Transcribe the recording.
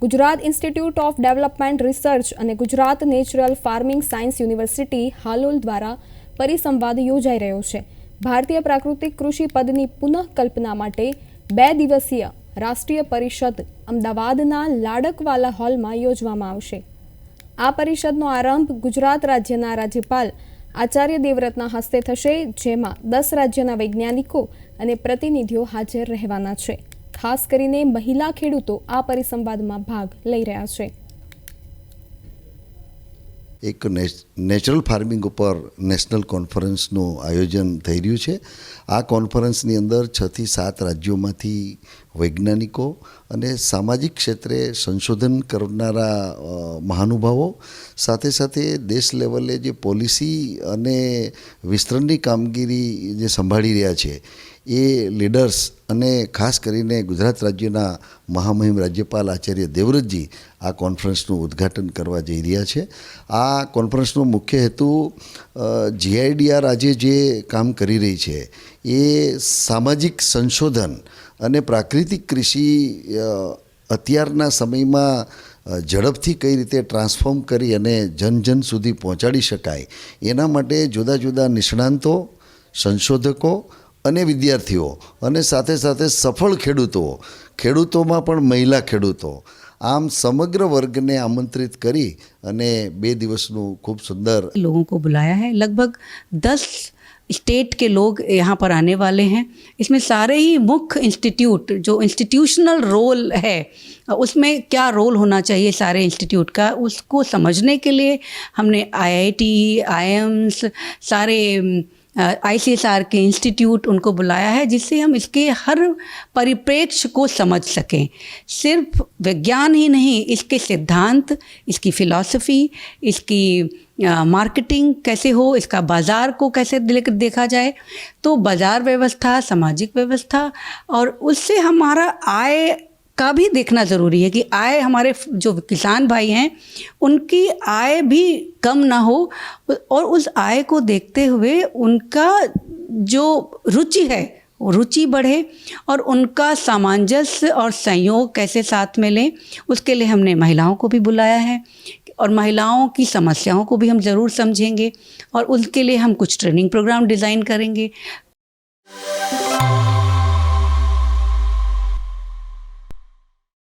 Gujarat institute of development research અને Gujarat natural farming science university Halol દ્વારા પરિસંવાદ યોજાઈ રહ્યો છે। ભારતીય પ્રાકૃતિક કૃષિ પદની પુનઃકલ્પના માટે 2 દિવસીય રાષ્ટ્રીય પરિષદ અમદાવાદના લાડકવાલા હોલમાં યોજવામાં આવશે। આ પરિષદનો આરંભ ગુજરાત રાજ્યના રાજ્યપાલ આચાર્ય દેવવ્રતના હસ્તે થશે, જેમાં 10 રાજ્યના વૈજ્ઞાનિકો અને પ્રતિનિધિઓ હાજર રહેવાના છે। ખાસ કરીને મહિલા ખેડૂતો આ પરિસંવાદમાં ભાગ લઈ રહ્યા છે। એક નેચરલ ફાર્મિંગ ઉપર નેશનલ કોન્ફરન્સનું આયોજન થઈ રહ્યું છે। આ કોન્ફરન્સની અંદર 6 થી 7 રાજ્યોમાંથી વૈજ્ઞાનિકો અને સામાજિક ક્ષેત્રે સંશોધન કરનારા મહાનુભાવો સાથે સાથે દેશ લેવલે જે પોલિસી અને વિસ્તરણની કામગીરી જે સંભાળી રહ્યા છે એ લીડર્સ અને ખાસ કરીને ગુજરાત રાજ્યના મહામહિમ રાજ્યપાલ આચાર્ય દેવવ્રતજી આ કોન્ફરન્સનું ઉદ્ઘાટન કરવા જઈ રહ્યા છે। આ કોન્ફરન્સનો મુખ્ય હેતુ GIDR આજે જે કામ કરી રહી છે એ સામાજિક સંશોધન અને પ્રાકૃતિક કૃષિ અત્યારના સમયમાં ઝડપથી કઈ રીતે ટ્રાન્સફોર્મ કરી અને જન સુધી પહોંચાડી શકાય એના માટે જુદા જુદા નિષ્ણાંતો, સંશોધકો અને વિદ્યાર્થીઓ અને સાથે સાથે સફળ ખેડૂતોમાં પણ મહિલા ખેડૂતો, આમ समग्र वर्ग ने आमंत्रित करी અને 2 દિવસનું ખૂબ સુંદર लोगों को बुलाया है। लगभग 10 स्टेट के लोग यहाँ पर आने वाले हैं। इसमें सारे ही मुख्य इंस्टीट्यूट जो इंस्टीट्यूशनल रोल है उसमें क्या रोल होना चाहिए सारे इंस्टीट्यूट का, उसको समझने के लिए हमने IIT, IIMs, सारे ICSR के इंस्टीट्यूट उनको बुलाया है, जिससे हम इसके हर परिप्रेक्ष्य को समझ सकें। सिर्फ विज्ञान ही नहीं, इसके सिद्धांत, इसकी फ़िलॉसफ़ी, इसकी मार्केटिंग कैसे हो, इसका बाज़ार को कैसे देखा जाए, तो बाज़ार व्यवस्था, सामाजिक व्यवस्था और उससे हमारा आय का भी देखना ज़रूरी है कि आय हमारे जो किसान भाई हैं उनकी आय भी कम ना हो और उस आय को देखते हुए उनका जो रुचि है वो रुचि बढ़े और उनका सामंजस्य और सहयोग कैसे साथ में लें, उसके लिए हमने महिलाओं को भी बुलाया है और महिलाओं की समस्याओं को भी हम ज़रूर समझेंगे और उसके लिए हम कुछ ट्रेनिंग प्रोग्राम डिज़ाइन करेंगे।